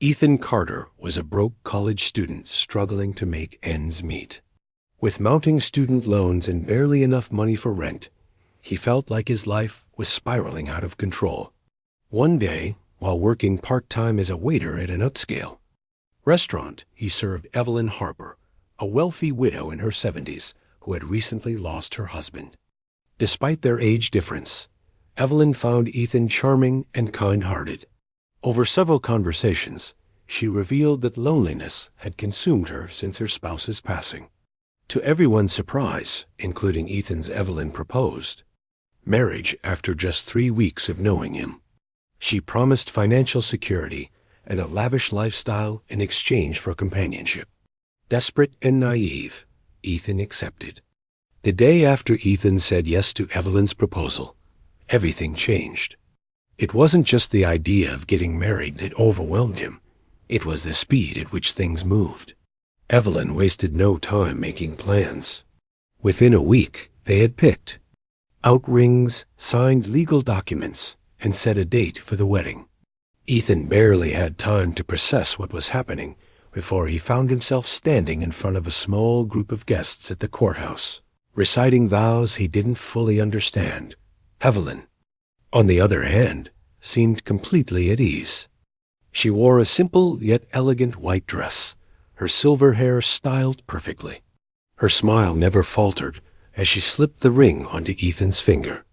Ethan Carter was a broke college student struggling to make ends meet. With mounting student loans and barely enough money for rent, he felt like his life was spiraling out of control. One day, while working part-time as a waiter at an upscale restaurant, he served Evelyn Harper, a wealthy widow in her 70s who had recently lost her husband. Despite their age difference, Evelyn found Ethan charming and kind-hearted. Over several conversations, she revealed that loneliness had consumed her since her spouse's passing. To everyone's surprise, including Ethan's, Evelyn proposed marriage after just 3 weeks of knowing him. She promised financial security and a lavish lifestyle in exchange for companionship. Desperate and naive, Ethan accepted. The day after Ethan said yes to Evelyn's proposal, everything changed. It wasn't just the idea of getting married that overwhelmed him. It was the speed at which things moved. Evelyn wasted no time making plans. Within a week, they had picked out rings, signed legal documents, and set a date for the wedding. Ethan barely had time to process what was happening before he found himself standing in front of a small group of guests at the courthouse, reciting vows he didn't fully understand. Evelyn, on the other hand, seemed completely at ease. She wore a simple yet elegant white dress, her silver hair styled perfectly. Her smile never faltered as she slipped the ring onto Ethan's finger.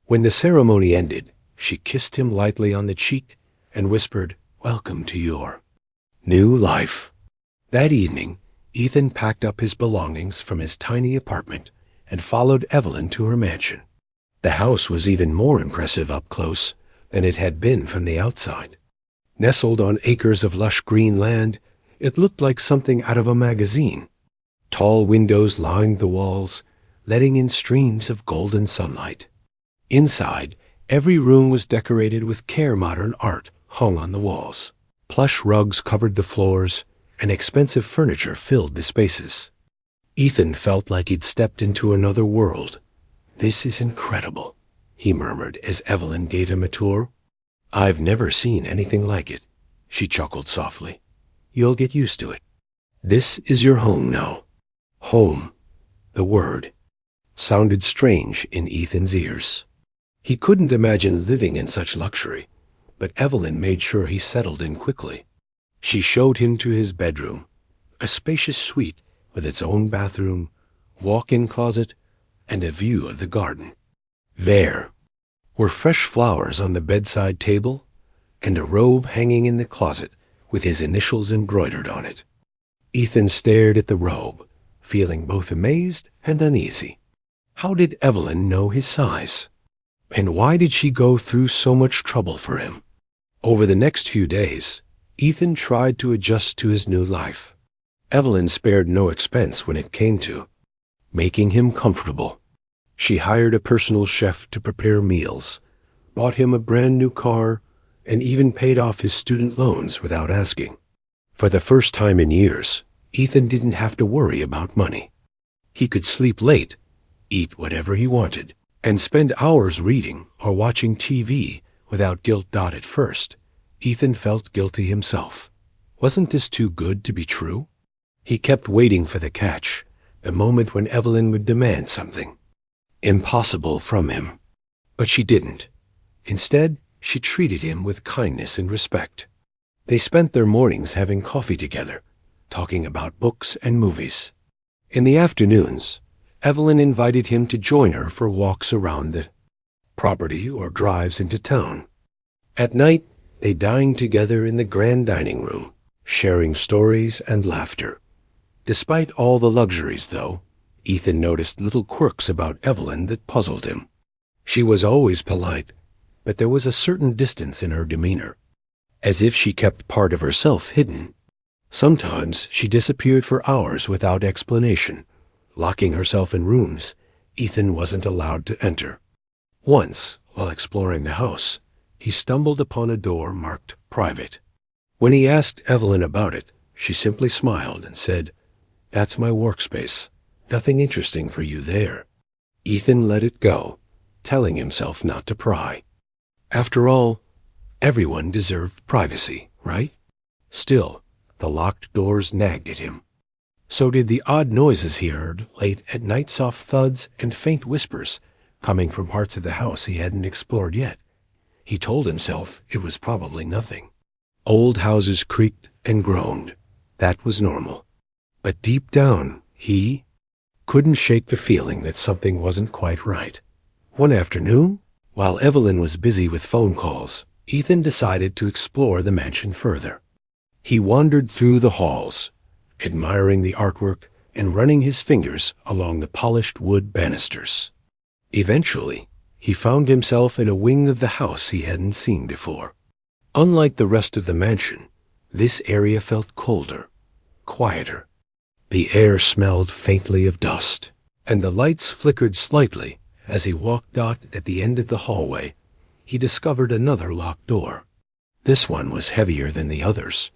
When the ceremony ended, she kissed him lightly on the cheek and whispered, "Welcome to your new life." That evening, Ethan packed up his belongings from his tiny apartment and followed Evelyn to her mansion. The house was even more impressive up close than it had been from the outside. Nestled on acres of lush green land, it looked like something out of a magazine. Tall windows lined the walls, letting in streams of golden sunlight. Inside, every room was decorated with modern art hung on the walls. Plush rugs covered the floors, and expensive furniture filled the spaces. Ethan felt like he'd stepped into another world. "This is incredible," he murmured as Evelyn gave him a tour. "I've never seen anything like it," she chuckled softly. "You'll get used to it. This is your home now." Home, the word, sounded strange in Ethan's ears. He couldn't imagine living in such luxury, but Evelyn made sure he settled in quickly. She showed him to his bedroom, a spacious suite with its own bathroom, walk-in closet, and a view of the garden. There were fresh flowers on the bedside table and a robe hanging in the closet with his initials embroidered on it. Ethan stared at the robe, feeling both amazed and uneasy. How did Evelyn know his size? And why did she go through so much trouble for him? Over the next few days, Ethan tried to adjust to his new life. Evelyn spared no expense when it came to making him comfortable. She hired a personal chef to prepare meals, bought him a brand new car, and even paid off his student loans without asking. For the first time in years, Ethan didn't have to worry about money. He could sleep late, eat whatever he wanted, and spend hours reading or watching TV without guilt. At first, Ethan felt guilty himself. Wasn't this too good to be true? He kept waiting for the catch, the moment when Evelyn would demand something impossible from him. But she didn't. Instead, she treated him with kindness and respect. They spent their mornings having coffee together, talking about books and movies. In the afternoons, Evelyn invited him to join her for walks around the property or drives into town. At night, they dined together in the grand dining room, sharing stories and laughter. Despite all the luxuries, though, Ethan noticed little quirks about Evelyn that puzzled him. She was always polite, but there was a certain distance in her demeanor, as if she kept part of herself hidden. Sometimes she disappeared for hours without explanation, locking herself in rooms Ethan wasn't allowed to enter. Once, while exploring the house, he stumbled upon a door marked "Private." When he asked Evelyn about it, she simply smiled and said, "That's my workspace. Nothing interesting for you there." Ethan let it go, telling himself not to pry. After all, everyone deserved privacy, right? Still, the locked doors nagged at him. So did the odd noises he heard late at night, soft thuds and faint whispers coming from parts of the house he hadn't explored yet. He told himself it was probably nothing. Old houses creaked and groaned. That was normal. But deep down, he couldn't shake the feeling that something wasn't quite right. One afternoon, while Evelyn was busy with phone calls, Ethan decided to explore the mansion further. He wandered through the halls, admiring the artwork and running his fingers along the polished wood banisters. Eventually, he found himself in a wing of the house he hadn't seen before. Unlike the rest of the mansion, this area felt colder, quieter. The air smelled faintly of dust, and the lights flickered slightly. As he walked out at the end of the hallway, he discovered another locked door. This one was heavier than the others,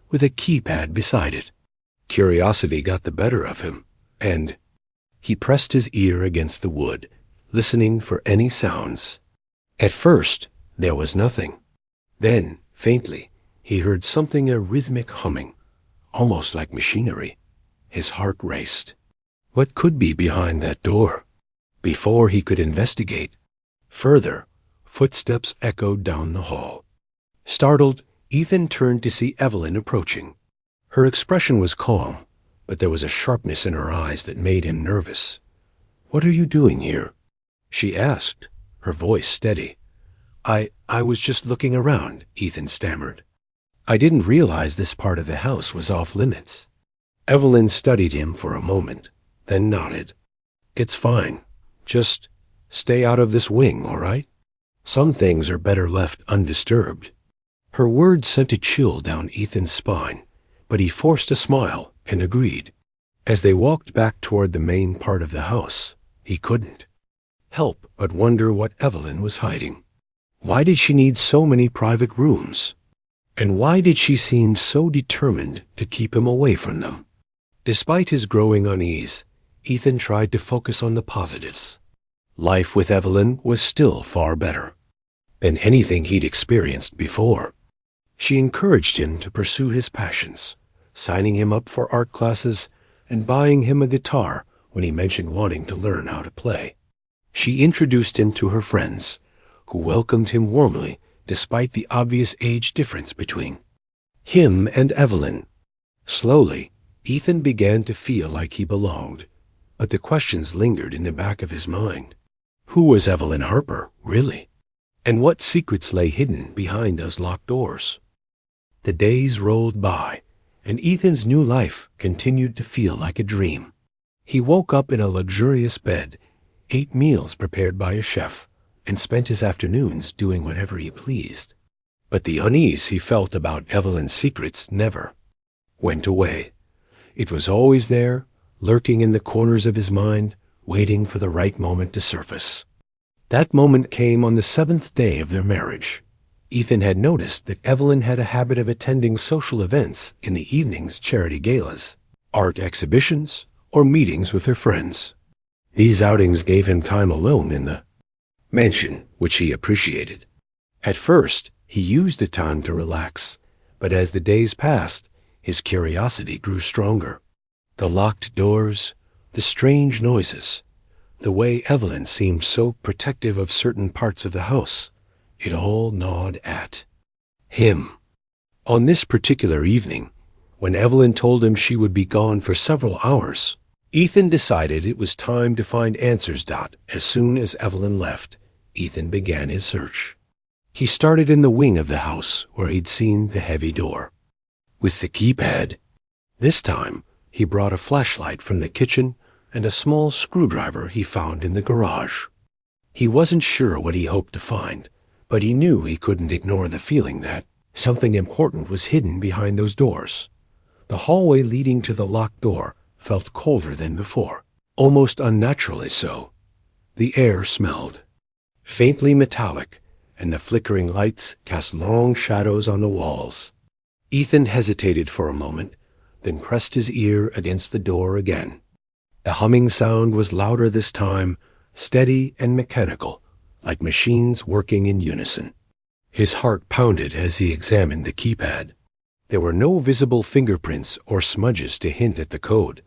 with a keypad beside it. Curiosity got the better of him, and he pressed his ear against the wood, listening for any sounds. At first, there was nothing. Then, faintly, he heard something, a rhythmic humming, almost like machinery. His heart raced. What could be behind that door? Before he could investigate further, footsteps echoed down the hall. Startled, Ethan turned to see Evelyn approaching. Her expression was calm, but there was a sharpness in her eyes that made him nervous. "What are you doing here?" she asked, her voice steady. I was just looking around," Ethan stammered. "I didn't realize this part of the house was off limits." Evelyn studied him for a moment, then nodded. "It's fine. Just stay out of this wing, all right? Some things are better left undisturbed." Her words sent a chill down Ethan's spine, but he forced a smile and agreed. As they walked back toward the main part of the house, he couldn't help but wonder what Evelyn was hiding. Why did she need so many private rooms? And why did she seem so determined to keep him away from them? Despite his growing unease, Ethan tried to focus on the positives. Life with Evelyn was still far better than anything he'd experienced before. She encouraged him to pursue his passions, signing him up for art classes and buying him a guitar when he mentioned wanting to learn how to play. She introduced him to her friends, who welcomed him warmly despite the obvious age difference between him and Evelyn. Slowly, Ethan began to feel like he belonged, but the questions lingered in the back of his mind. Who was Evelyn Harper, really? And what secrets lay hidden behind those locked doors? The days rolled by, and Ethan's new life continued to feel like a dream. He woke up in a luxurious bed, ate meals prepared by a chef, and spent his afternoons doing whatever he pleased. But the unease he felt about Evelyn's secrets never went away. It was always there, lurking in the corners of his mind, waiting for the right moment to surface. That moment came on the 7th day of their marriage. Ethan had noticed that Evelyn had a habit of attending social events in the evenings, charity galas, art exhibitions, or meetings with her friends. These outings gave him time alone in the mansion, which he appreciated. At first, he used the time to relax, but as the days passed, his curiosity grew stronger. The locked doors, the strange noises, the way Evelyn seemed so protective of certain parts of the house, it all gnawed at him. On this particular evening, when Evelyn told him she would be gone for several hours, Ethan decided it was time to find answers. As soon as Evelyn left, Ethan began his search. He started in the wing of the house where he'd seen the heavy door. With the keypad, this time he brought a flashlight from the kitchen and a small screwdriver he found in the garage. He wasn't sure what he hoped to find, but he knew he couldn't ignore the feeling that something important was hidden behind those doors. The hallway leading to the locked door felt colder than before, almost unnaturally so. The air smelled faintly metallic, and the flickering lights cast long shadows on the walls. Ethan hesitated for a moment, then pressed his ear against the door again. The humming sound was louder this time, steady and mechanical, like machines working in unison. His heart pounded as he examined the keypad. There were no visible fingerprints or smudges to hint at the code,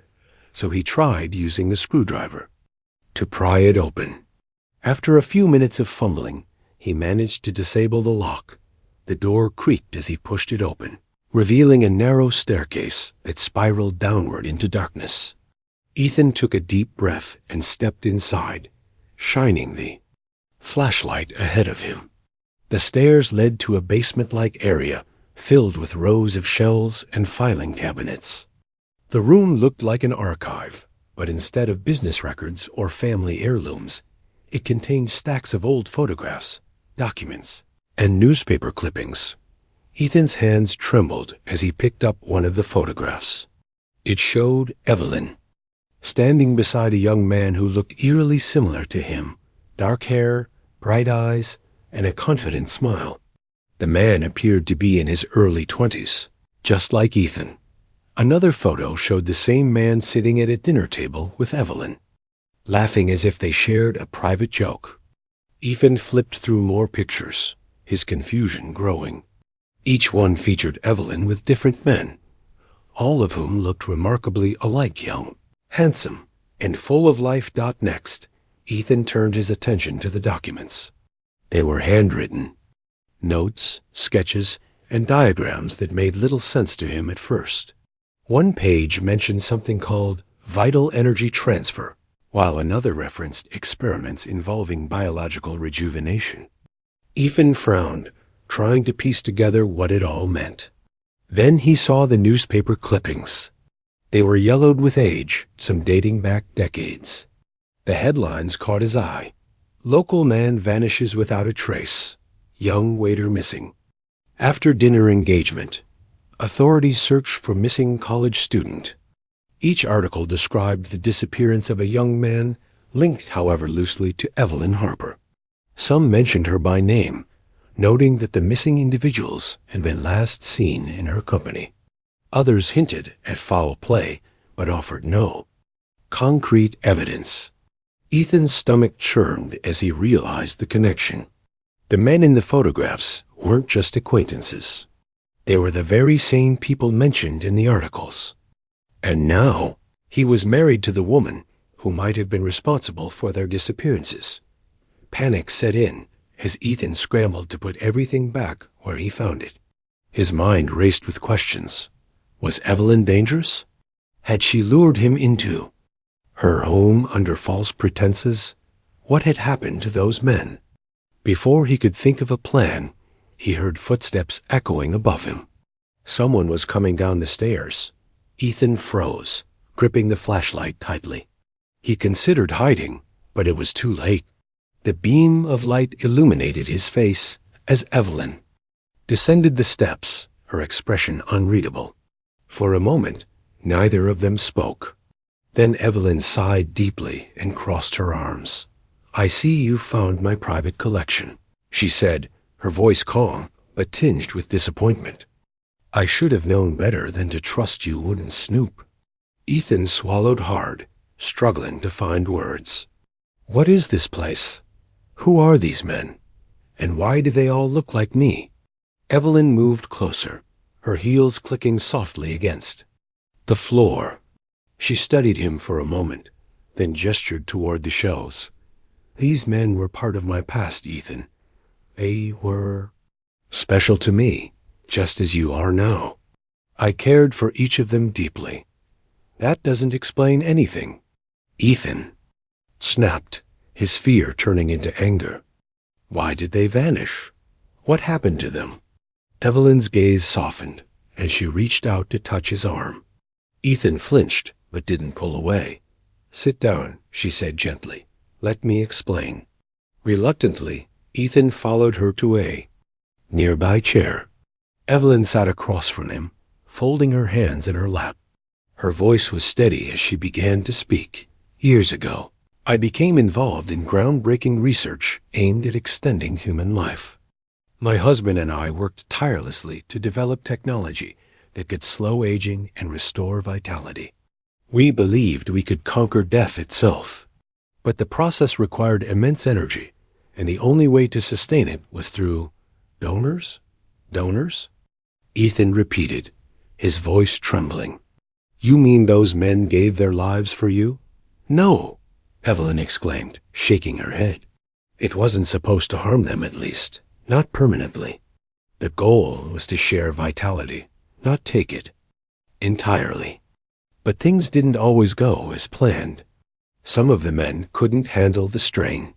so he tried using the screwdriver to pry it open. After a few minutes of fumbling, he managed to disable the lock. The door creaked as he pushed it open, revealing a narrow staircase that spiraled downward into darkness. Ethan took a deep breath and stepped inside, shining the flashlight ahead of him. The stairs led to a basement-like area filled with rows of shelves and filing cabinets. The room looked like an archive, but instead of business records or family heirlooms, it contained stacks of old photographs, documents, and newspaper clippings. Ethan's hands trembled as he picked up one of the photographs. It showed Evelyn, standing beside a young man who looked eerily similar to him, dark hair, bright eyes, and a confident smile. The man appeared to be in his early 20s, just like Ethan. Another photo showed the same man sitting at a dinner table with Evelyn, laughing as if they shared a private joke. Ethan flipped through more pictures, his confusion growing. Each one featured Evelyn with different men, all of whom looked remarkably alike young, handsome, and full of life. Next, Ethan turned his attention to the documents. They were handwritten, notes, sketches, and diagrams that made little sense to him at first. One page mentioned something called vital energy transfer, while another referenced experiments involving biological rejuvenation. Ethan frowned, trying to piece together what it all meant. Then he saw the newspaper clippings. They were yellowed with age, some dating back decades. The headlines caught his eye. Local man vanishes without a trace. Young waiter missing. After dinner engagement. Authorities search for missing college student. Each article described the disappearance of a young man, linked, however, loosely to Evelyn Harper. Some mentioned her by name, noting that the missing individuals had been last seen in her company. Others hinted at foul play, but offered no concrete evidence. Ethan's stomach churned as he realized the connection. The men in the photographs weren't just acquaintances. They were the very same people mentioned in the articles. And now, he was married to the woman who might have been responsible for their disappearances. Panic set in as Ethan scrambled to put everything back where he found it. His mind raced with questions. Was Evelyn dangerous? Had she lured him into her home under false pretenses? What had happened to those men? Before he could think of a plan, he heard footsteps echoing above him. Someone was coming down the stairs. Ethan froze, gripping the flashlight tightly. He considered hiding, but it was too late. The beam of light illuminated his face as Evelyn descended the steps, her expression unreadable. For a moment, neither of them spoke. Then Evelyn sighed deeply and crossed her arms. "I see you found my private collection," she said, her voice calm but tinged with disappointment. "I should have known better than to trust you wouldn't snoop." Ethan swallowed hard, struggling to find words. What is this place? Who are these men? And why do they all look like me? Evelyn moved closer, her heels clicking softly against the floor. She studied him for a moment, then gestured toward the shelves. "These men were part of my past, Ethan. They were special to me, just as you are now. I cared for each of them deeply. That doesn't explain anything." Ethan snapped, his fear turning into anger. Why did they vanish? What happened to them? Evelyn's gaze softened, and she reached out to touch his arm. Ethan flinched, but didn't pull away. "Sit down," she said gently. "Let me explain." Reluctantly, Ethan followed her to a nearby chair. Evelyn sat across from him, folding her hands in her lap. Her voice was steady as she began to speak. "Years ago, I became involved in groundbreaking research aimed at extending human life. My husband and I worked tirelessly to develop technology that could slow aging and restore vitality. We believed we could conquer death itself. But the process required immense energy, and the only way to sustain it was through donors? Donors? Ethan repeated, his voice trembling. You mean those men gave their lives for you? No, Evelyn exclaimed, shaking her head. It wasn't supposed to harm them, at least, not permanently. The goal was to share vitality, not take it. Entirely. But things didn't always go as planned. Some of the men couldn't handle the strain.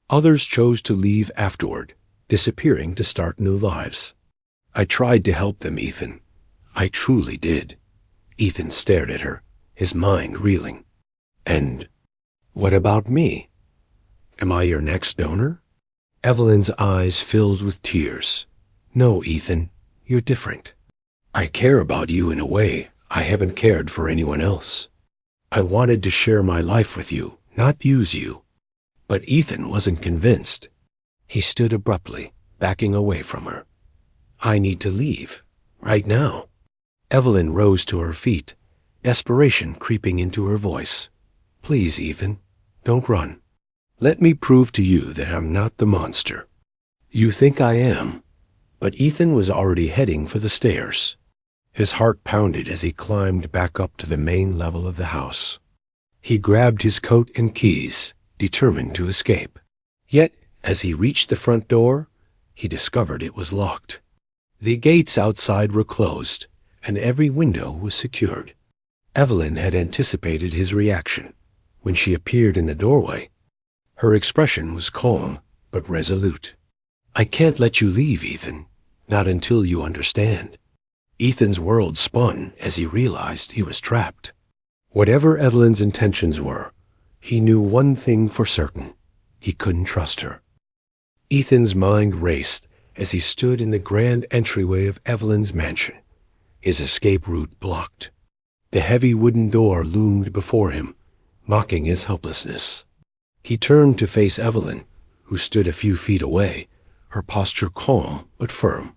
Others chose to leave afterward, disappearing to start new lives. I tried to help them, Ethan. I truly did. Ethan stared at her, his mind reeling. And what about me? Am I your next donor? Evelyn's eyes filled with tears. No, Ethan, you're different. I care about you in a way I haven't cared for anyone else. I wanted to share my life with you, not use you. But Ethan wasn't convinced. He stood abruptly, backing away from her. I need to leave, right now. Evelyn rose to her feet, desperation creeping into her voice. Please, Ethan, don't run. Let me prove to you that I'm not the monster. You think I am. But Ethan was already heading for the stairs. His heart pounded as he climbed back up to the main level of the house. He grabbed his coat and keys, determined to escape. Yet, as he reached the front door, he discovered it was locked. The gates outside were closed, and every window was secured. Evelyn had anticipated his reaction. When she appeared in the doorway, her expression was calm but resolute. I can't let you leave, Ethan. Not until you understand. Ethan's world spun as he realized he was trapped. Whatever Evelyn's intentions were, he knew one thing for certain. He couldn't trust her. Ethan's mind raced as he stood in the grand entryway of Evelyn's mansion, his escape route blocked. The heavy wooden door loomed before him, mocking his helplessness. He turned to face Evelyn, who stood a few feet away, her posture calm but firm.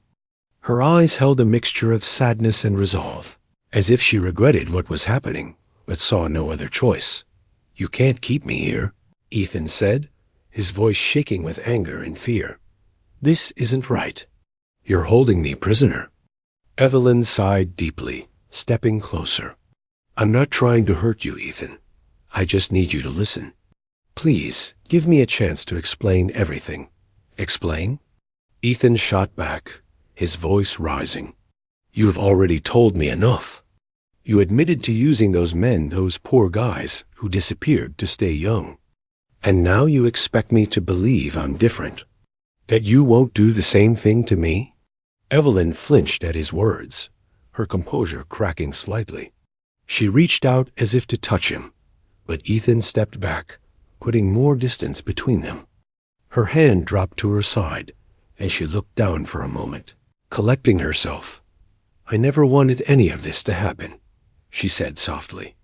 Her eyes held a mixture of sadness and resolve, as if she regretted what was happening, but saw no other choice. You can't keep me here, Ethan said, his voice shaking with anger and fear. This isn't right. You're holding me prisoner. Evelyn sighed deeply, stepping closer. I'm not trying to hurt you, Ethan. I just need you to listen. Please, give me a chance to explain everything. Explain? Ethan shot back, his voice rising. You've already told me enough. You admitted to using those men, those poor guys, who disappeared to stay young. And now you expect me to believe I'm different. That you won't do the same thing to me? Evelyn flinched at his words, her composure cracking slightly. She reached out as if to touch him, but Ethan stepped back, putting more distance between them. Her hand dropped to her side, and she looked down for a moment, collecting herself. I never wanted any of this to happen, she said softly.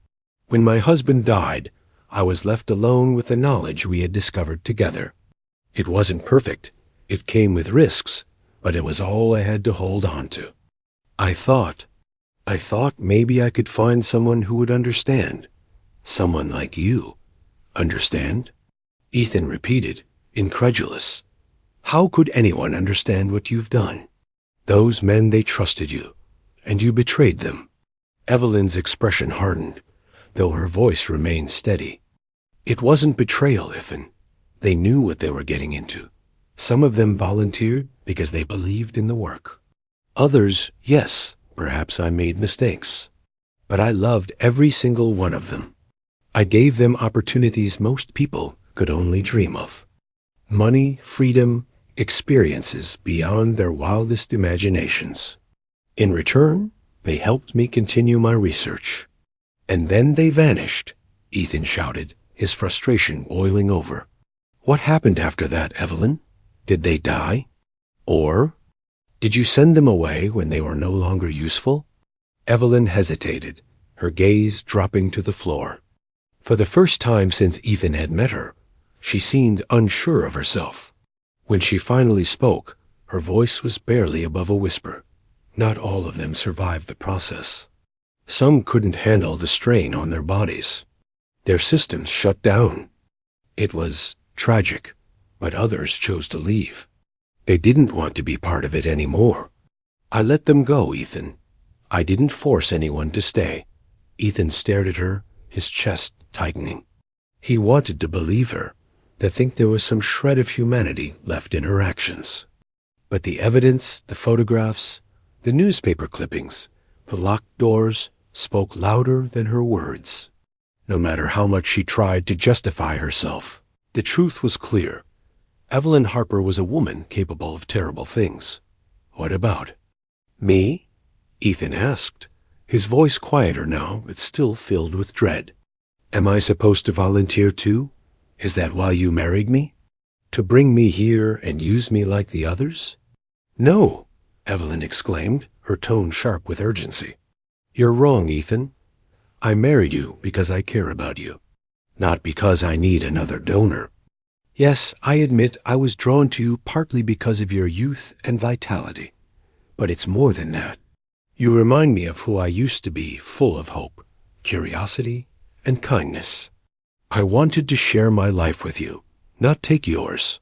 When my husband died, I was left alone with the knowledge we had discovered together. It wasn't perfect. It came with risks, but it was all I had to hold on to. I thought maybe I could find someone who would understand. Someone like you. Understand? Ethan repeated, incredulous. How could anyone understand what you've done? Those men, they trusted you, and you betrayed them. Evelyn's expression hardened, though her voice remained steady. It wasn't betrayal, Ethan. They knew what they were getting into. Some of them volunteered because they believed in the work. Others, yes, perhaps I made mistakes. But I loved every single one of them. I gave them opportunities most people could only dream of. Money, freedom, experiences beyond their wildest imaginations. In return, they helped me continue my research. And then they vanished, Ethan shouted, his frustration boiling over. What happened after that, Evelyn? Did they die? Or did you send them away when they were no longer useful? Evelyn hesitated, her gaze dropping to the floor. For the first time since Ethan had met her, she seemed unsure of herself. When she finally spoke, her voice was barely above a whisper. Not all of them survived the process. Some couldn't handle the strain on their bodies. Their systems shut down. It was tragic, but others chose to leave. They didn't want to be part of it anymore. I let them go, Ethan. I didn't force anyone to stay. Ethan stared at her, his chest tightening. He wanted to believe her, to think there was some shred of humanity left in her actions. But the evidence, the photographs, the newspaper clippings, the locked doors spoke louder than her words. No matter how much she tried to justify herself, the truth was clear. Evelyn Harper was a woman capable of terrible things. What about me? Ethan asked, his voice quieter now, but still filled with dread. Am I supposed to volunteer too? Is that why you married me? To bring me here and use me like the others? No, Evelyn exclaimed, her tone sharp with urgency. You're wrong, Ethan. I married you because I care about you, not because I need another donor. Yes, I admit I was drawn to you partly because of your youth and vitality. But it's more than that. You remind me of who I used to be, full of hope, curiosity, and kindness. I wanted to share my life with you, not take yours.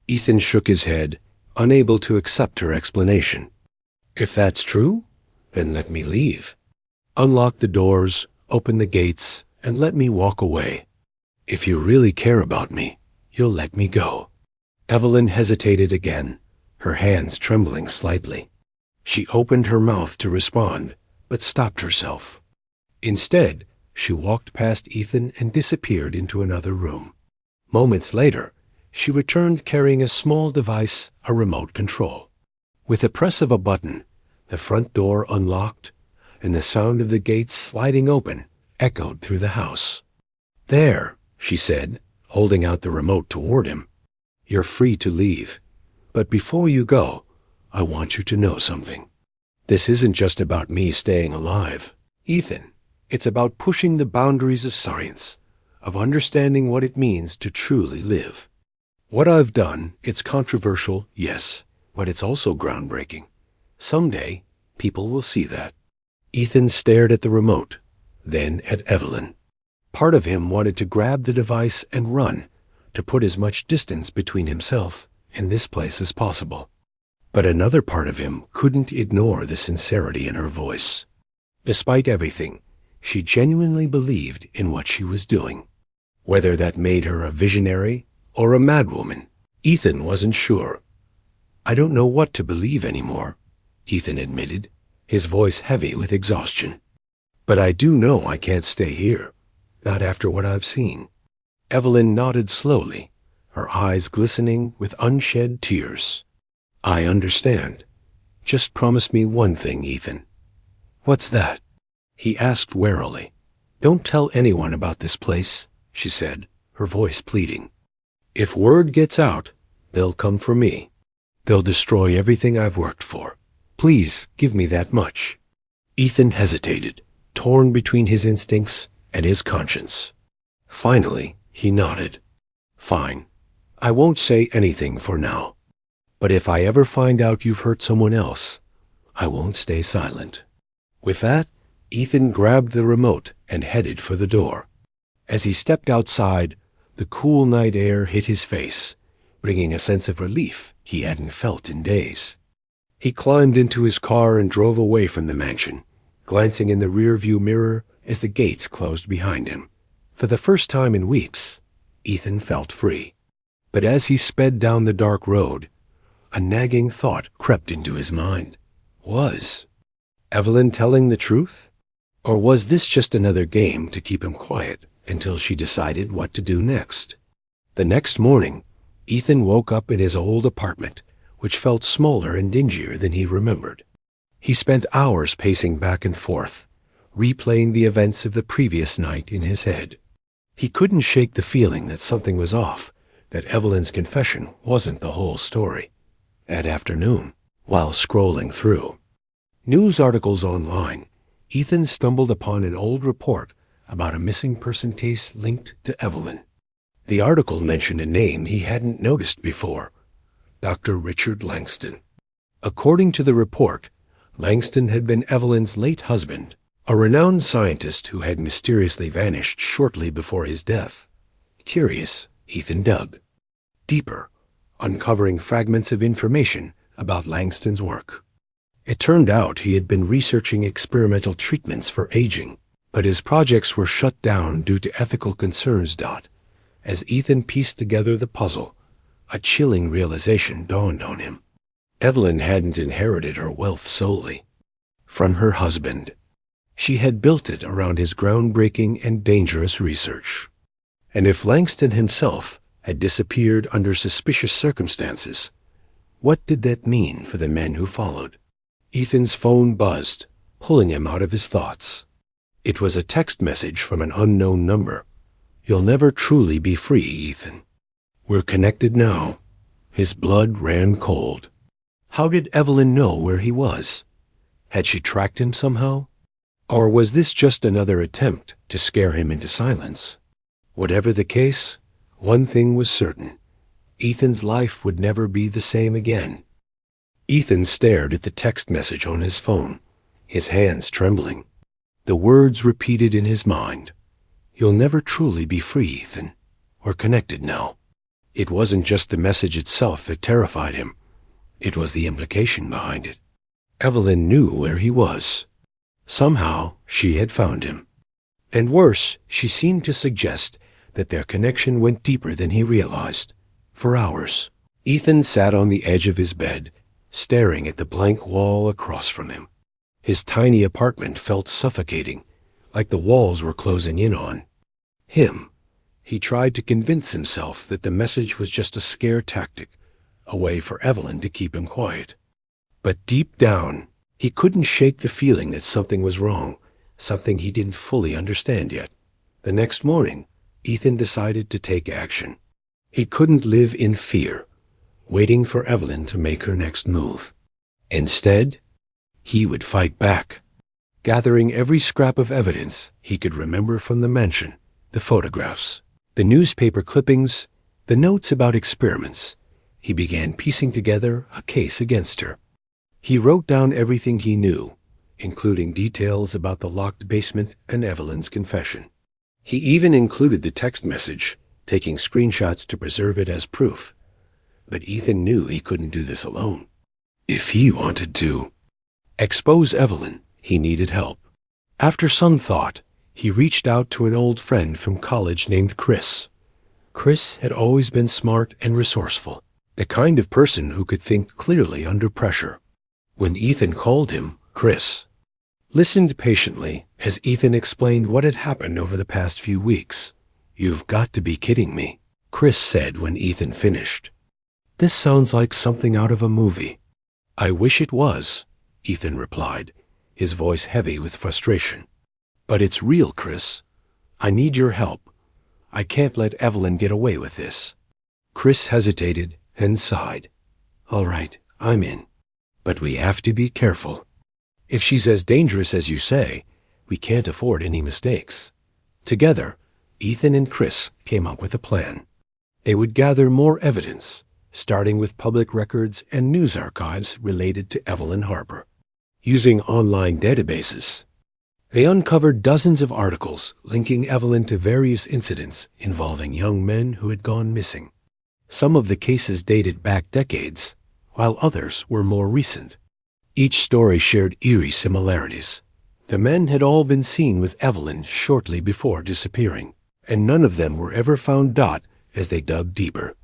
Ethan shook his head, unable to accept her explanation. If that's true, then let me leave. Unlock the doors, open the gates, and let me walk away. If you really care about me, you'll let me go. Evelyn hesitated again, her hands trembling slightly. She opened her mouth to respond, but stopped herself. Instead, she walked past Ethan and disappeared into another room. Moments later, she returned carrying a small device, a remote control. With the press of a button, the front door unlocked, and the sound of the gates sliding open echoed through the house. There, she said, holding out the remote toward him. You're free to leave. But before you go, I want you to know something. This isn't just about me staying alive, Ethan. It's about pushing the boundaries of science, of understanding what it means to truly live. What I've done, it's controversial, yes, but it's also groundbreaking. Someday, people will see that. Ethan stared at the remote, then at Evelyn. Part of him wanted to grab the device and run, to put as much distance between himself and this place as possible. But another part of him couldn't ignore the sincerity in her voice. Despite everything, she genuinely believed in what she was doing. Whether that made her a visionary or a madwoman, Ethan wasn't sure. I don't know what to believe anymore, Ethan admitted, his voice heavy with exhaustion. But I do know I can't stay here, not after what I've seen. Evelyn nodded slowly, her eyes glistening with unshed tears. I understand. Just promise me one thing, Ethan. What's that? He asked warily. Don't tell anyone about this place, she said, her voice pleading. If word gets out, they'll come for me. They'll destroy everything I've worked for. Please give me that much. Ethan hesitated, torn between his instincts and his conscience. Finally, he nodded. Fine. I won't say anything for now. But if I ever find out you've hurt someone else, I won't stay silent. With that, Ethan grabbed the remote and headed for the door. As he stepped outside, the cool night air hit his face, bringing a sense of relief he hadn't felt in days. He climbed into his car and drove away from the mansion, glancing in the rearview mirror as the gates closed behind him. For the first time in weeks, Ethan felt free. But as he sped down the dark road, a nagging thought crept into his mind. Was Evelyn telling the truth? Or was this just another game to keep him quiet until she decided what to do next? The next morning, Ethan woke up in his old apartment, which felt smaller and dingier than he remembered. He spent hours pacing back and forth, replaying the events of the previous night in his head. He couldn't shake the feeling that something was off, that Evelyn's confession wasn't the whole story. That afternoon, while scrolling through news articles online, Ethan stumbled upon an old report about a missing person case linked to Evelyn. The article mentioned a name he hadn't noticed before, Dr. Richard Langston. According to the report, Langston had been Evelyn's late husband, a renowned scientist who had mysteriously vanished shortly before his death. Curious, Ethan dug deeper, uncovering fragments of information about Langston's work. It turned out he had been researching experimental treatments for aging, but his projects were shut down due to ethical concerns. As Ethan pieced together the puzzle, a chilling realization dawned on him. Evelyn hadn't inherited her wealth solely from her husband. She had built it around his groundbreaking and dangerous research. And if Langston himself had disappeared under suspicious circumstances, what did that mean for the men who followed? Ethan's phone buzzed, pulling him out of his thoughts. It was a text message from an unknown number. "You'll never truly be free, Ethan. We're connected now." His blood ran cold. How did Evelyn know where he was? Had she tracked him somehow? Or was this just another attempt to scare him into silence? Whatever the case, one thing was certain. Ethan's life would never be the same again. Ethan stared at the text message on his phone, his hands trembling. The words repeated in his mind. "You'll never truly be free, Ethan. We're connected now." It wasn't just the message itself that terrified him. It was the implication behind it. Evelyn knew where he was. Somehow she had found him. And worse, she seemed to suggest that their connection went deeper than he realized. For hours, Ethan sat on the edge of his bed, staring at the blank wall across from him. His tiny apartment felt suffocating, like the walls were closing in on him. He tried to convince himself that the message was just a scare tactic, a way for Evelyn to keep him quiet. But deep down, he couldn't shake the feeling that something was wrong, something he didn't fully understand yet. The next morning, Ethan decided to take action. He couldn't live in fear, waiting for Evelyn to make her next move. Instead, he would fight back, gathering every scrap of evidence he could remember from the mansion, the photographs, the newspaper clippings, the notes about experiments. He began piecing together a case against her. He wrote down everything he knew, including details about the locked basement and Evelyn's confession. He even included the text message, taking screenshots to preserve it as proof. But Ethan knew he couldn't do this alone. If he wanted to expose Evelyn, he needed help. After some thought, he reached out to an old friend from college named Chris. Chris had always been smart and resourceful, the kind of person who could think clearly under pressure. When Ethan called him, Chris listened patiently as Ethan explained what had happened over the past few weeks. "You've got to be kidding me," Chris said when Ethan finished. "This sounds like something out of a movie." "I wish it was," Ethan replied, his voice heavy with frustration. "But it's real, Chris. I need your help. I can't let Evelyn get away with this." Chris hesitated and sighed. "All right, I'm in. But we have to be careful. If she's as dangerous as you say, we can't afford any mistakes." Together, Ethan and Chris came up with a plan. They would gather more evidence, starting with public records and news archives related to Evelyn Harper. Using online databases, they uncovered dozens of articles linking Evelyn to various incidents involving young men who had gone missing. Some of the cases dated back decades, while others were more recent. Each story shared eerie similarities. The men had all been seen with Evelyn shortly before disappearing, and none of them were ever found. As they dug deeper,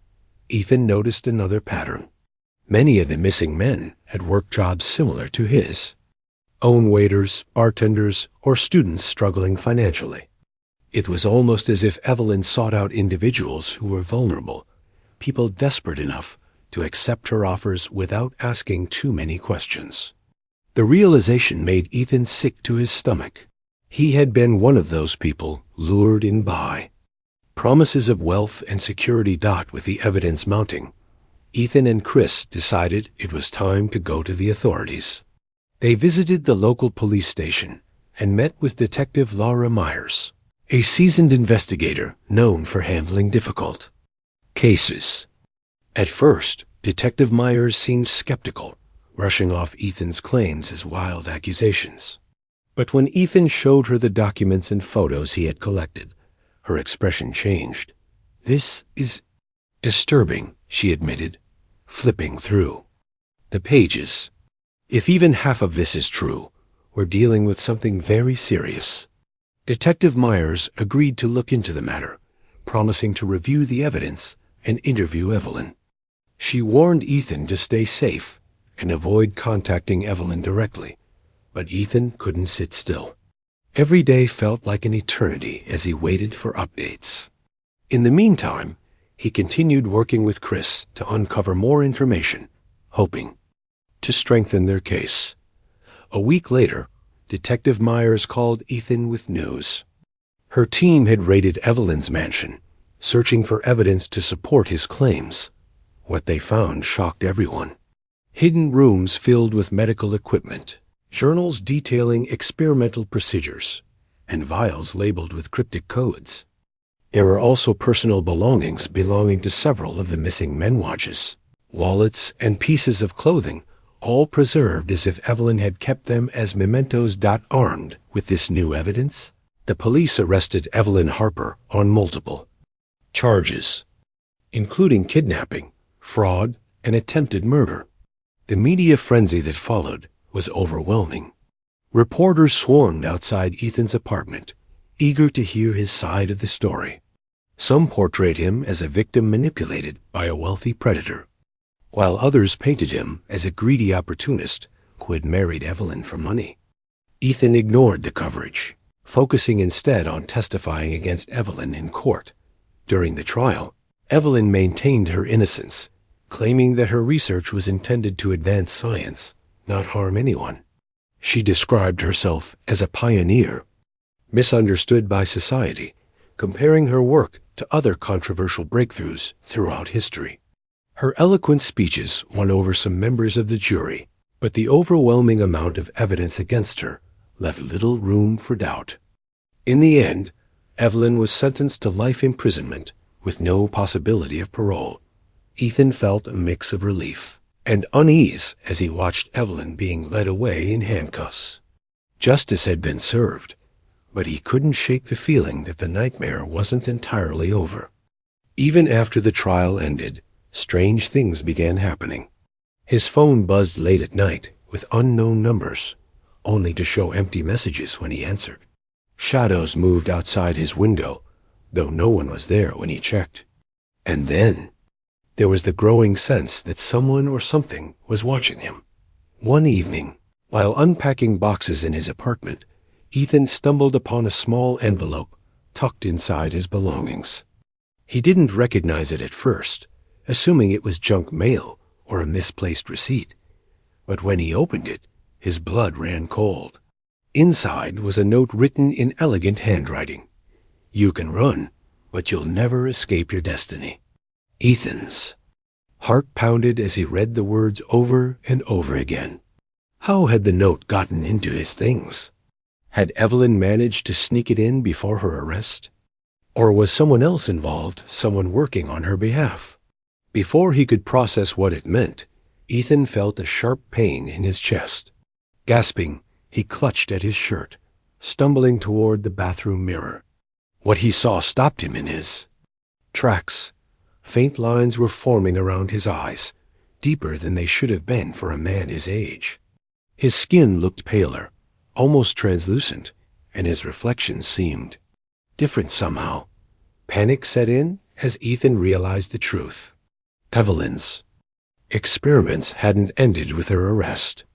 Ethan noticed another pattern. Many of the missing men had worked jobs similar to his. Own waiters, bartenders, or students struggling financially. It was almost as if Evelyn sought out individuals who were vulnerable, people desperate enough to accept her offers without asking too many questions. The realization made Ethan sick to his stomach. He had been one of those people lured in by promises of wealth and security. With the evidence mounting, Ethan and Chris decided it was time to go to the authorities. They visited the local police station and met with Detective Laura Myers, a seasoned investigator known for handling difficult cases. At first, Detective Myers seemed skeptical, brushing off Ethan's claims as wild accusations. But when Ethan showed her the documents and photos he had collected, her expression changed. "This is disturbing," she admitted, flipping through the pages. If even half of this is true, we're dealing with something very serious. Detective Myers agreed to look into the matter, promising to review the evidence and interview Evelyn. She warned Ethan to stay safe and avoid contacting Evelyn directly, but Ethan couldn't sit still. Every day felt like an eternity as he waited for updates. In the meantime, he continued working with Chris to uncover more information, hoping to strengthen their case. A week later, Detective Myers called Ethan with news. Her team had raided Evelyn's mansion, searching for evidence to support his claims. What they found shocked everyone. Hidden rooms filled with medical equipment, journals detailing experimental procedures, and vials labeled with cryptic codes. There were also personal belongings belonging to several of the missing men watches, wallets, and pieces of clothing, all preserved as if Evelyn had kept them as mementos. Armed with this new evidence, the police arrested Evelyn Harper on multiple charges, including kidnapping, fraud, and attempted murder. The media frenzy that followed was overwhelming. Reporters swarmed outside Ethan's apartment, eager to hear his side of the story. Some portrayed him as a victim manipulated by a wealthy predator, while others painted him as a greedy opportunist who had married Evelyn for money. Ethan ignored the coverage, focusing instead on testifying against Evelyn in court. During the trial, Evelyn maintained her innocence, claiming that her research was intended to advance science, not harm anyone. She described herself as a pioneer, misunderstood by society, comparing her work to other controversial breakthroughs throughout history. Her eloquent speeches won over some members of the jury, but the overwhelming amount of evidence against her left little room for doubt. In the end, Evelyn was sentenced to life imprisonment with no possibility of parole. Ethan felt a mix of relief and unease as he watched Evelyn being led away in handcuffs. Justice had been served, but he couldn't shake the feeling that the nightmare wasn't entirely over. Even after the trial ended, strange things began happening. His phone buzzed late at night with unknown numbers, only to show empty messages when he answered. Shadows moved outside his window, though no one was there when he checked. And then there was the growing sense that someone or something was watching him. One evening, while unpacking boxes in his apartment, Ethan stumbled upon a small envelope tucked inside his belongings. He didn't recognize it at first, assuming it was junk mail or a misplaced receipt. But when he opened it, his blood ran cold. Inside was a note written in elegant handwriting. "You can run, but you'll never escape your destiny." Ethan's heart pounded as he read the words over and over again. How had the note gotten into his things? Had Evelyn managed to sneak it in before her arrest? Or was someone else involved, someone working on her behalf? Before he could process what it meant, Ethan felt a sharp pain in his chest. Gasping, he clutched at his shirt, stumbling toward the bathroom mirror. What he saw stopped him in his tracks. Faint lines were forming around his eyes, deeper than they should have been for a man his age. His skin looked paler, almost translucent, and his reflection seemed different somehow. Panic set in as Ethan realized the truth. Evelyn's experiments hadn't ended with her arrest.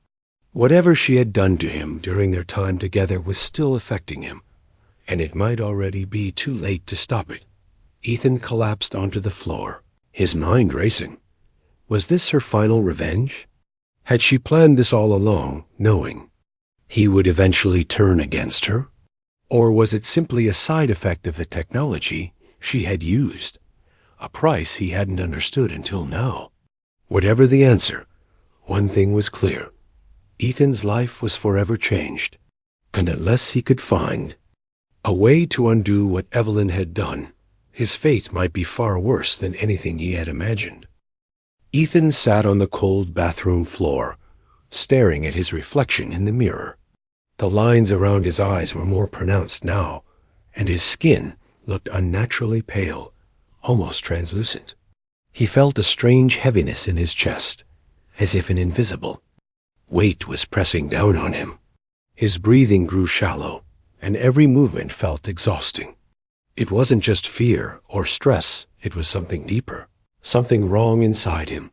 Whatever she had done to him during their time together was still affecting him, and it might already be too late to stop it. Ethan collapsed onto the floor, his mind racing. Was this her final revenge? Had she planned this all along, knowing he would eventually turn against her? Or was it simply a side effect of the technology she had used, a price he hadn't understood until now? Whatever the answer, one thing was clear. Ethan's life was forever changed, and unless he could find a way to undo what Evelyn had done, his fate might be far worse than anything he had imagined. Ethan sat on the cold bathroom floor, staring at his reflection in the mirror. The lines around his eyes were more pronounced now, and his skin looked unnaturally pale, almost translucent. He felt a strange heaviness in his chest, as if an invisible Weight was pressing down on him. His breathing grew shallow, and every movement felt exhausting. It wasn't just fear or stress, it was something deeper, something wrong inside him.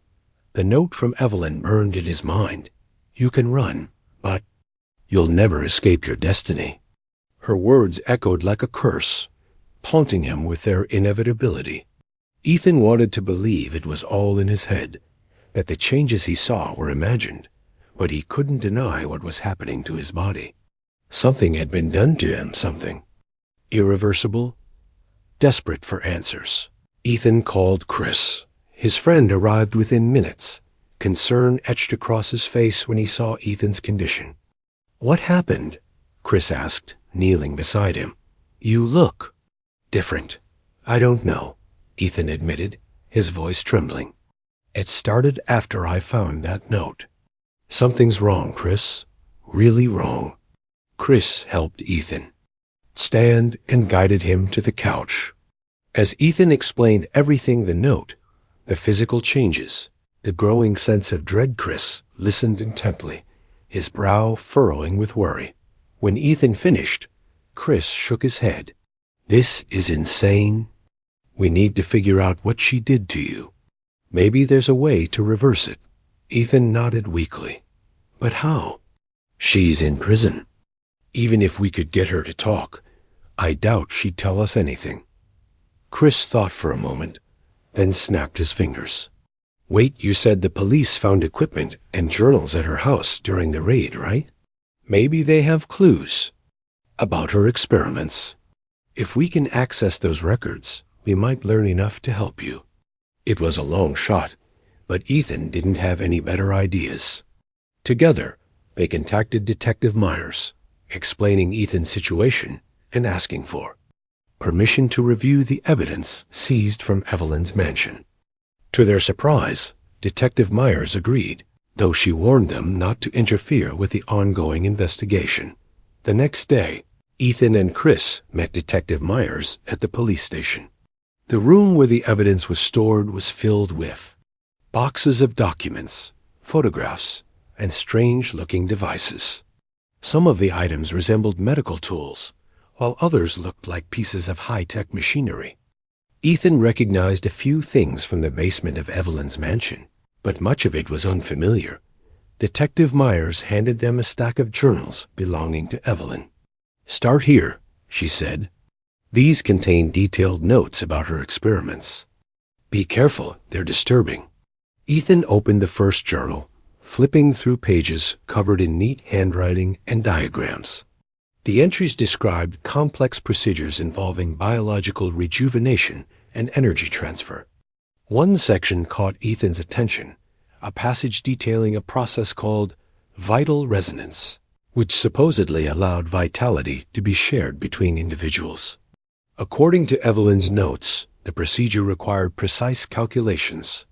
The note from Evelyn burned in his mind. You can run, but you'll never escape your destiny. Her words echoed like a curse, taunting him with their inevitability. Ethan wanted to believe it was all in his head, that the changes he saw were imagined, but he couldn't deny what was happening to his body. Something had been done to him, something irreversible. Desperate for answers, Ethan called Chris. His friend arrived within minutes. Concern etched across his face when he saw Ethan's condition. What happened? Chris asked, kneeling beside him. You look different. I don't know, Ethan admitted, his voice trembling. It started after I found that note. Something's wrong, Chris. Really wrong. Chris helped Ethan stand and guided him to the couch. As Ethan explained everything, the note, the physical changes, the growing sense of dread, Chris listened intently, his brow furrowing with worry. When Ethan finished, Chris shook his head. This is insane. We need to figure out what she did to you. Maybe there's a way to reverse it. Ethan nodded weakly. But how? She's in prison. Even if we could get her to talk, I doubt she'd tell us anything. Chris thought for a moment, then snapped his fingers. Wait, you said the police found equipment and journals at her house during the raid, right? Maybe they have clues about her experiments. If we can access those records, we might learn enough to help you. It was a long shot, but Ethan didn't have any better ideas. Together, they contacted Detective Myers, explaining Ethan's situation and asking for permission to review the evidence seized from Evelyn's mansion. To their surprise, Detective Myers agreed, though she warned them not to interfere with the ongoing investigation. The next day, Ethan and Chris met Detective Myers at the police station. The room where the evidence was stored was filled with boxes of documents, photographs, and strange-looking devices. Some of the items resembled medical tools, while others looked like pieces of high-tech machinery. Ethan recognized a few things from the basement of Evelyn's mansion, but much of it was unfamiliar. Detective Myers handed them a stack of journals belonging to Evelyn. Start here, she said. These contain detailed notes about her experiments. Be careful, they're disturbing. Ethan opened the first journal, flipping through pages covered in neat handwriting and diagrams. The entries described complex procedures involving biological rejuvenation and energy transfer. One section caught Ethan's attention, a passage detailing a process called vital resonance, which supposedly allowed vitality to be shared between individuals. According to Evelyn's notes, the procedure required precise calculations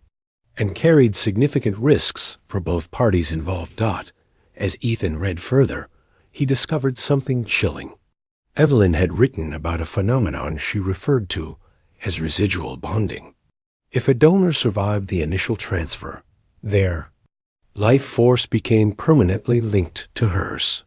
and carried significant risks for both parties involved. As Ethan read further, he discovered something chilling. Evelyn had written about a phenomenon she referred to as residual bonding. If a donor survived the initial transfer, their life force became permanently linked to hers.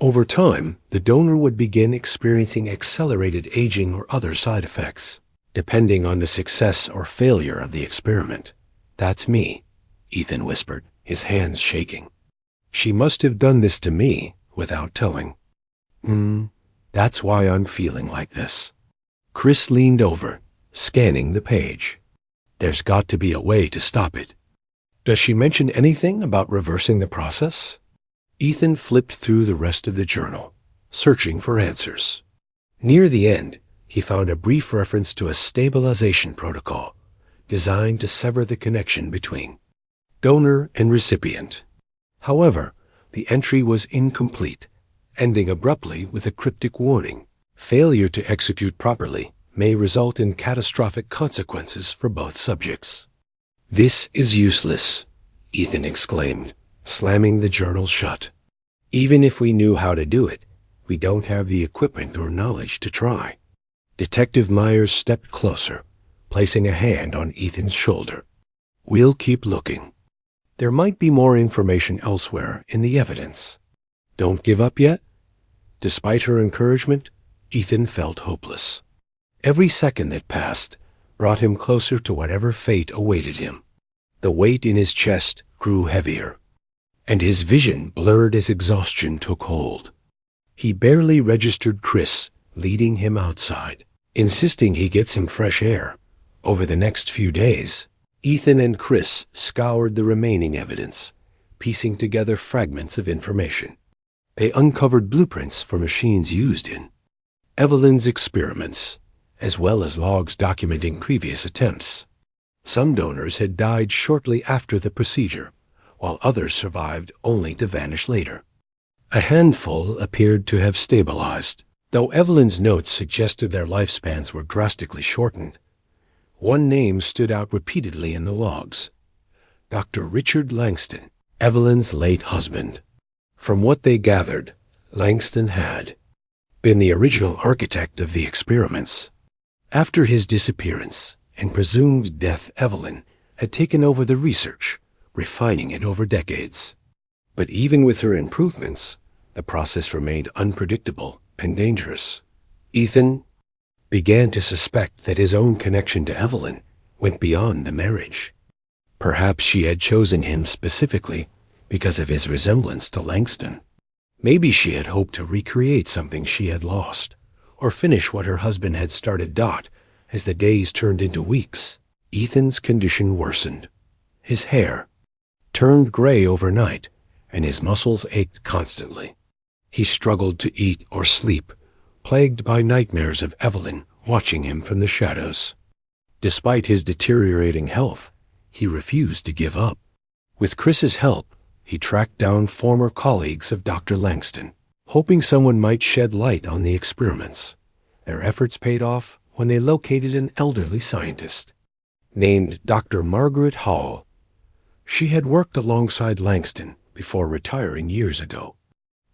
Over time, the donor would begin experiencing accelerated aging or other side effects, depending on the success or failure of the experiment. That's me, Ethan whispered, his hands shaking. She must have done this to me without telling. That's why I'm feeling like this. Chris leaned over, scanning the page. There's got to be a way to stop it. Does she mention anything about reversing the process? Ethan flipped through the rest of the journal, searching for answers. Near the end, he found a brief reference to a stabilization protocol designed to sever the connection between donor and recipient. However, the entry was incomplete, ending abruptly with a cryptic warning. Failure to execute properly may result in catastrophic consequences for both subjects. This is useless, Ethan exclaimed, slamming the journal shut. Even if we knew how to do it, we don't have the equipment or knowledge to try. Detective Myers stepped closer, placing a hand on Ethan's shoulder. We'll keep looking. There might be more information elsewhere in the evidence. Don't give up yet? Despite her encouragement, Ethan felt hopeless. Every second that passed brought him closer to whatever fate awaited him. The weight in his chest grew heavier, and his vision blurred as exhaustion took hold. He barely registered Chris leading him outside, insisting he get some fresh air. Over the next few days, Ethan and Chris scoured the remaining evidence, piecing together fragments of information. They uncovered blueprints for machines used in Evelyn's experiments, as well as logs documenting previous attempts. Some donors had died shortly after the procedure, while others survived only to vanish later. A handful appeared to have stabilized, though Evelyn's notes suggested their lifespans were drastically shortened. One name stood out repeatedly in the logs: Dr. Richard Langston, Evelyn's late husband. From what they gathered, Langston had been the original architect of the experiments. After his disappearance and presumed death, Evelyn had taken over the research, refining it over decades. But even with her improvements, the process remained unpredictable and dangerous. Ethan began to suspect that his own connection to Evelyn went beyond the marriage. Perhaps she had chosen him specifically because of his resemblance to Langston. Maybe she had hoped to recreate something she had lost, or finish what her husband had started. As the days turned into weeks, Ethan's condition worsened. His hair turned gray overnight, and his muscles ached constantly. He struggled to eat or sleep, plagued by nightmares of Evelyn watching him from the shadows. Despite his deteriorating health, he refused to give up. With Chris's help, he tracked down former colleagues of Dr. Langston, hoping someone might shed light on the experiments. Their efforts paid off when they located an elderly scientist named Dr. Margaret Hall. She had worked alongside Langston before retiring years ago.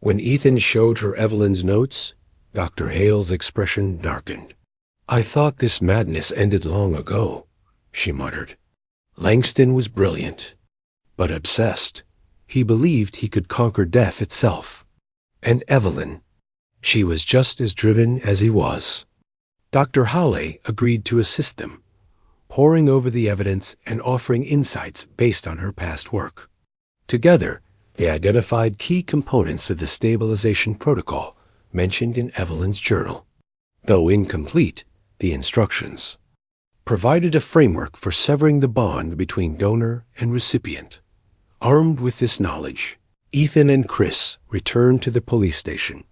When Ethan showed her Evelyn's notes, Dr. Hale's expression darkened. "I thought this madness ended long ago," she muttered. Langston was brilliant, but obsessed. He believed he could conquer death itself. And Evelyn, she was just as driven as he was. Dr. Hale agreed to assist them, poring over the evidence and offering insights based on her past work. Together, they identified key components of the stabilization protocol mentioned in Evelyn's journal. Though incomplete, the instructions provided a framework for severing the bond between donor and recipient. Armed with this knowledge, Ethan and Chris returned to the police station,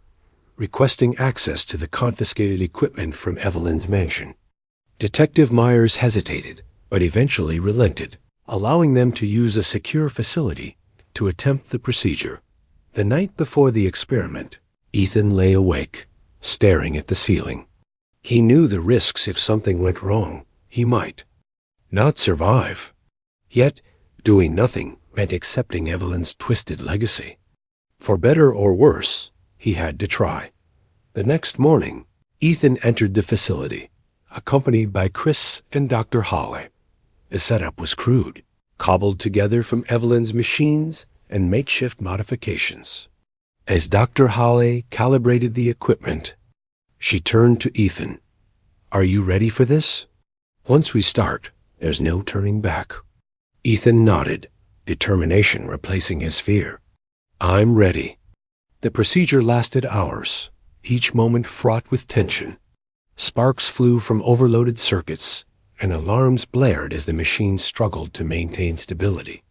requesting access to the confiscated equipment from Evelyn's mansion. Detective Myers hesitated, but eventually relented, allowing them to use a secure facility to attempt the procedure. The night before the experiment, Ethan lay awake, staring at the ceiling. He knew the risks if something went wrong. He might not survive. Yet, doing nothing meant accepting Evelyn's twisted legacy. For better or worse, he had to try. The next morning, Ethan entered the facility, accompanied by Chris and Dr. Hale. The setup was crude, cobbled together from Evelyn's machines and makeshift modifications. As Dr. Hale calibrated the equipment, she turned to Ethan. "Are you ready for this? Once we start, there's no turning back." Ethan nodded, determination replacing his fear. "I'm ready." The procedure lasted hours, each moment fraught with tension. Sparks flew from overloaded circuits, and alarms blared as the machine struggled to maintain stability.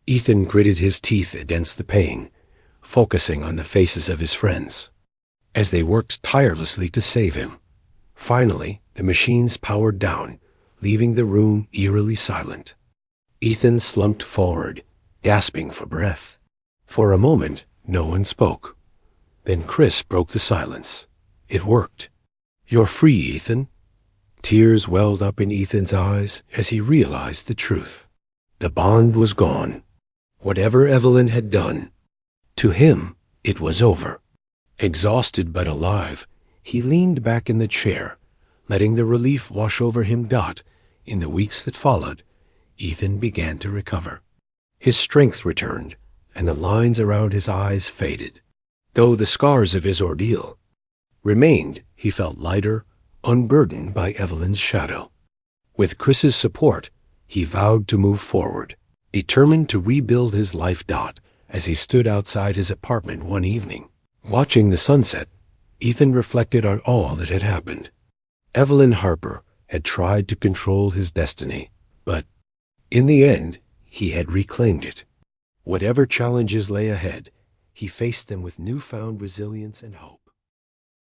Ethan gritted his teeth against the pain, focusing on the faces of his friends, as they worked tirelessly to save him. Finally, the machines powered down, leaving the room eerily silent. Ethan slumped forward, gasping for breath. For a moment, no one spoke. Then Chris broke the silence. "It worked. You're free, Ethan." Tears welled up in Ethan's eyes as he realized the truth. The bond was gone. Whatever Evelyn had done, to him, it was over. Exhausted but alive, he leaned back in the chair, letting the relief wash over him. In the weeks that followed, Ethan began to recover. His strength returned, and the lines around his eyes faded. Though the scars of his ordeal remained, he felt lighter, unburdened by Evelyn's shadow. With Chris's support, he vowed to move forward, determined to rebuild his life. As he stood outside his apartment one evening, watching the sunset, Ethan reflected on all that had happened. Evelyn Harper had tried to control his destiny, but in the end, he had reclaimed it. Whatever challenges lay ahead, he faced them with newfound resilience and hope.